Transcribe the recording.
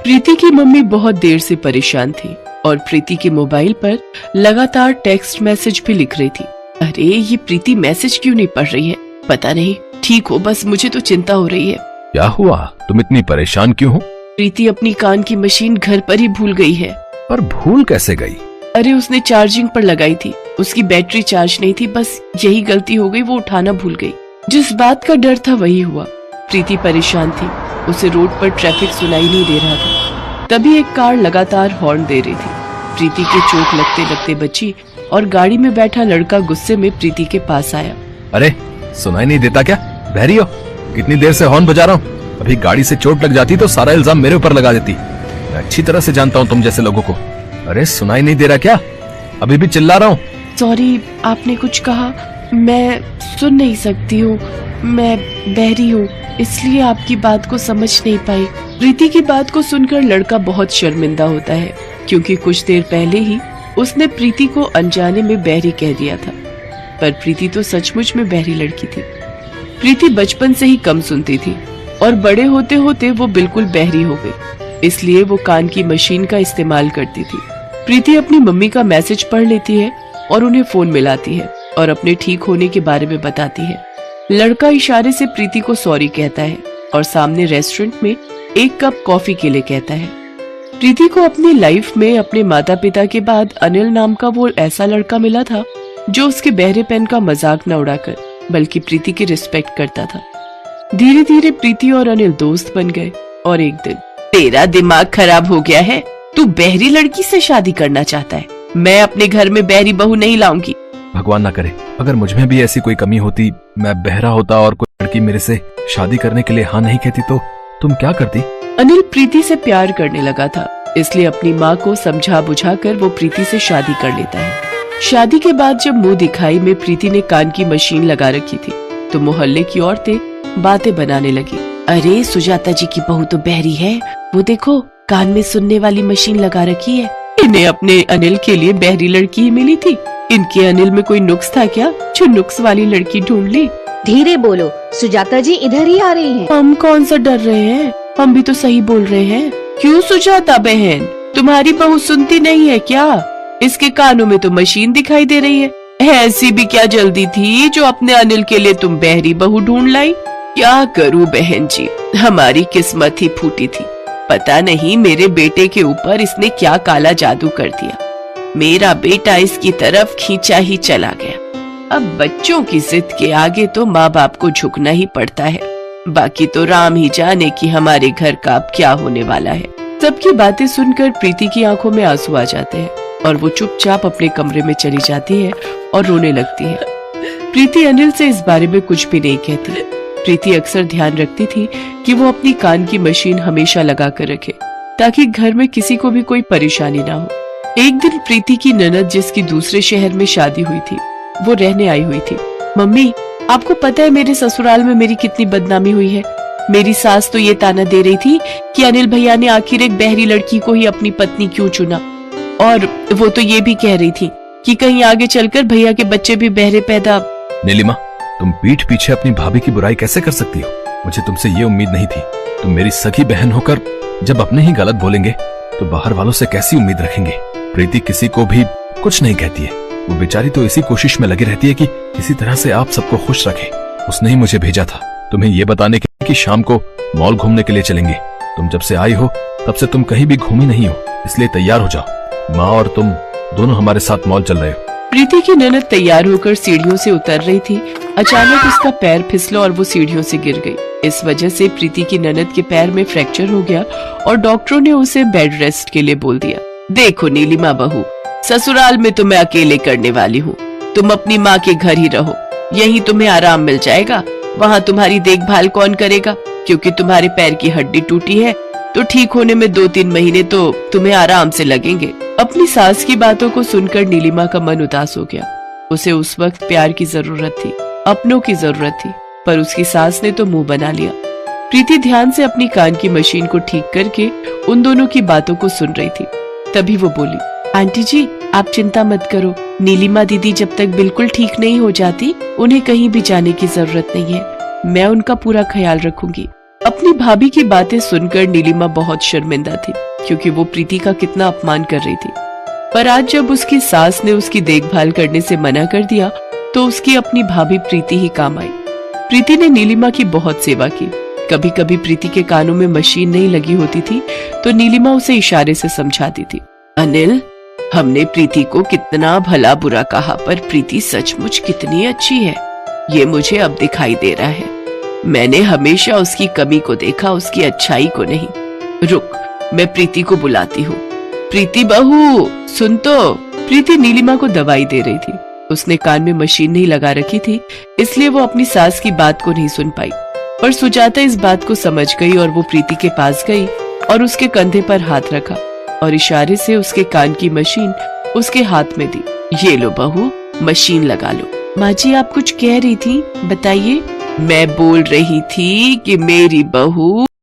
प्रीति की मम्मी बहुत देर से परेशान थी और प्रीति के मोबाइल पर लगातार टेक्स्ट मैसेज भी लिख रही थी। अरे ये प्रीति मैसेज क्यों नहीं पढ़ रही है? पता नहीं, ठीक हो बस, मुझे तो चिंता हो रही है। क्या हुआ? तुम इतनी परेशान क्यों हो? प्रीति अपनी कान की मशीन घर पर ही भूल गई है। पर भूल कैसे गई? अरे उसने चार्जिंग पर लगाई थी, उसकी बैटरी चार्ज नहीं थी, बस यही गलती हो गई, वो उठाना भूल गई। जिस बात का डर था वही हुआ। प्रीति परेशान थी, उसे रोड पर ट्रैफिक सुनाई नहीं दे रहा था। तभी एक कार लगातार हॉर्न दे रही थी। प्रीति के चोट लगते लगते बची और गाड़ी में बैठा लड़का गुस्से में प्रीति के पास आया। अरे सुनाई नहीं देता क्या? बहरी हो? कितनी देर से हॉर्न बजा रहा हूँ। अभी गाड़ी से चोट लग जाती तो सारा इल्जाम मेरे ऊपर लगा देती। मैं अच्छी तरह से जानता हूँ तुम जैसे लोगों को। अरे सुनाई नहीं दे रहा क्या? अभी भी चिल्ला रहा हूँ। सॉरी, आपने कुछ कहा? मैं सुन नहीं सकती हूँ, मैं बहरी हूँ, इसलिए आपकी बात को समझ नहीं पाई। प्रीति की बात को सुनकर लड़का बहुत शर्मिंदा होता है, क्योंकि कुछ देर पहले ही उसने प्रीति को अनजाने में बहरी कह दिया था। पर प्रीति तो सचमुच में बहरी लड़की थी। प्रीति बचपन से ही कम सुनती थी और बड़े होते होते वो बिल्कुल बहरी हो गई, इसलिए वो कान की मशीन का इस्तेमाल करती थी। प्रीति अपनी मम्मी का मैसेज पढ़ लेती है और उन्हें फोन मिलाती है और अपने ठीक होने के बारे में बताती है। लड़का इशारे से प्रीति को सॉरी कहता है और सामने रेस्टोरेंट में एक कप कॉफी के लिए कहता है। प्रीति को अपनी लाइफ में अपने माता पिता के बाद अनिल नाम का वो ऐसा लड़का मिला था जो उसके बहरेपन का मजाक न उड़ाकर बल्कि प्रीति की रिस्पेक्ट करता था। धीरे धीरे प्रीति और अनिल दोस्त बन गए और एक दिन, तेरा दिमाग खराब हो गया है, तू बहरी लड़की से शादी करना चाहता है? मैं अपने घर में बहरी बहू नहीं लाऊंगी। भगवान ना करे, अगर मुझ में भी ऐसी कोई कमी होती, मैं बहरा होता और कोई लड़की मेरे से शादी करने के लिए हाँ नहीं कहती तो तुम क्या करती? अनिल प्रीति से प्यार करने लगा था, इसलिए अपनी माँ को समझा बुझाकर वो प्रीति से शादी कर लेता है। शादी के बाद जब मुंह दिखाई में प्रीति ने कान की मशीन लगा रखी थी तो मोहल्ले की औरतें बातें बनाने लगी। अरे सुजाता जी की बहू तो बहरी है, वो देखो कान में सुनने वाली मशीन लगा रखी है। इन्हें अपने अनिल के लिए बहरी लड़की ही मिली थी, इनके अनिल में कोई नुक्स था क्या जो नुक्स वाली लड़की ढूंढ ली? धीरे बोलो, सुजाता जी इधर ही आ रही हैं। हम कौन सा डर रहे हैं, हम भी तो सही बोल रहे हैं। क्यों सुजाता बहन, तुम्हारी बहू सुनती नहीं है क्या? इसके कानों में तो मशीन दिखाई दे रही है। ऐसी भी क्या जल्दी थी जो अपने अनिल के लिए तुम बहरी बहू ढूंढ लाई? क्या करूं बहन जी, हमारी किस्मत ही फूटी थी। पता नहीं मेरे बेटे के ऊपर इसने क्या काला जादू कर दिया। मेरा बेटा इसकी तरफ खींचा ही चला गया। अब बच्चों की जिद के आगे तो माँ बाप को झुकना ही पड़ता है। बाकी तो राम ही जाने कि हमारे घर का अब क्या होने वाला है। सबकी बातें सुनकर प्रीति की आंखों में आंसू आ जाते हैं और वो चुपचाप अपने कमरे में चली जाती है और रोने लगती है। प्रीति अनिल से इस बारे में कुछ भी नहीं कहती। प्रीति अक्सर ध्यान रखती थी कि वो अपनी कान की मशीन हमेशा लगा कर रखे ताकि घर में किसी को भी कोई परेशानी ना हो। एक दिन प्रीति की ननद जिसकी दूसरे शहर में शादी हुई थी वो रहने आई हुई थी। मम्मी, आपको पता है मेरे ससुराल में मेरी कितनी बदनामी हुई है? मेरी सास तो ये ताना दे रही थी कि अनिल भैया ने आखिर एक बहरी लड़की को ही अपनी पत्नी क्यों चुना, और वो तो ये भी कह रही थी कि कहीं आगे चलकर भैया के बच्चे भी बहरे पैदा। नीलिमा, तुम पीठ पीछे अपनी भाभी की बुराई कैसे कर सकती हो? मुझे तुमसे ये उम्मीद नहीं थी। तुम मेरी सगी बहन होकर जब अपने ही गलत बोलेंगे तो बाहर वालों से कैसी उम्मीद रखेंगे? प्रीति किसी को भी कुछ नहीं कहती है, वो बेचारी तो इसी कोशिश में लगी रहती है कि किसी तरह से आप सबको खुश रखे। उसने ही मुझे भेजा था तुम्हें ये बताने के लिए कि शाम को मॉल घूमने के लिए चलेंगे। तुम जब से आई हो तब से तुम कहीं भी घूमी नहीं हो, इसलिए तैयार हो जाओ। माँ और तुम दोनों हमारे साथ मॉल चल रहे हो। प्रीति की ननद तैयार होकर सीढ़ियों से उतर रही थी। अचानक उसका पैर फिसला और वो सीढ़ियों से गिर गई। इस वजह से प्रीति की ननद के पैर में फ्रैक्चर हो गया और डॉक्टरों ने उसे बेड रेस्ट के लिए बोल दिया। देखो नीलिमा बहू, ससुराल में तो मैं अकेले करने वाली हूँ, तुम अपनी माँ के घर ही रहो, यही तुम्हें आराम मिल जाएगा। वहाँ तुम्हारी देखभाल कौन करेगा? क्योंकि तुम्हारे पैर की हड्डी टूटी है तो ठीक होने में 2-3 महीने तो तुम्हें आराम से लगेंगे। अपनी सास की बातों को सुनकर नीलिमा का मन उदास हो गया। उसे उस वक्त प्यार की जरूरत थी, अपनों की जरूरत थी, पर उसकी सास ने तो मुंह बना लिया। प्रीति ध्यान से अपनी कान की मशीन को ठीक करके उन दोनों की बातों को सुन रही थी। तभी वो बोली, आंटी जी आप चिंता मत करो, नीलिमा दीदी जब तक बिल्कुल ठीक नहीं हो जाती उन्हें कहीं भी जाने की जरूरत नहीं है, मैं उनका पूरा ख्याल रखूंगी। अपनी भाभी की बातें सुनकर नीलिमा बहुत शर्मिंदा थी, क्योंकि वो प्रीति का कितना अपमान कर रही थी। पर आज जब उसकी सास ने उसकी देखभाल करने से मना कर दिया तो उसकी अपनी भाभी प्रीति ही काम आई। प्रीति ने नीलिमा की बहुत सेवा की। कभी कभी प्रीति के कानों में मशीन नहीं लगी होती थी तो नीलिमा उसे इशारे से समझाती थी। अनिल, हमने प्रीति को कितना भला बुरा कहा, पर प्रीति सचमुच कितनी अच्छी है, ये मुझे अब दिखाई दे रहा है। मैंने हमेशा उसकी कमी को देखा, उसकी अच्छाई को नहीं। रुक, मैं प्रीति को बुलाती हूँ। प्रीति बहू, सुन तो। प्रीति नीलिमा को दवाई दे रही थी। उसने कान में मशीन नहीं लगा रखी थी, इसलिए वो अपनी सास की बात को नहीं सुन पाई। पर सुजाता इस बात को समझ गई और वो प्रीति के पास गई और उसके कंधे पर हाथ रखा और इशारे से उसके कान की मशीन उसके हाथ में दी। ये लो बहू, मशीन लगा लो। माँ जी, आप कुछ कह रही थी, बताइए। मैं बोल रही थी कि मेरी बहू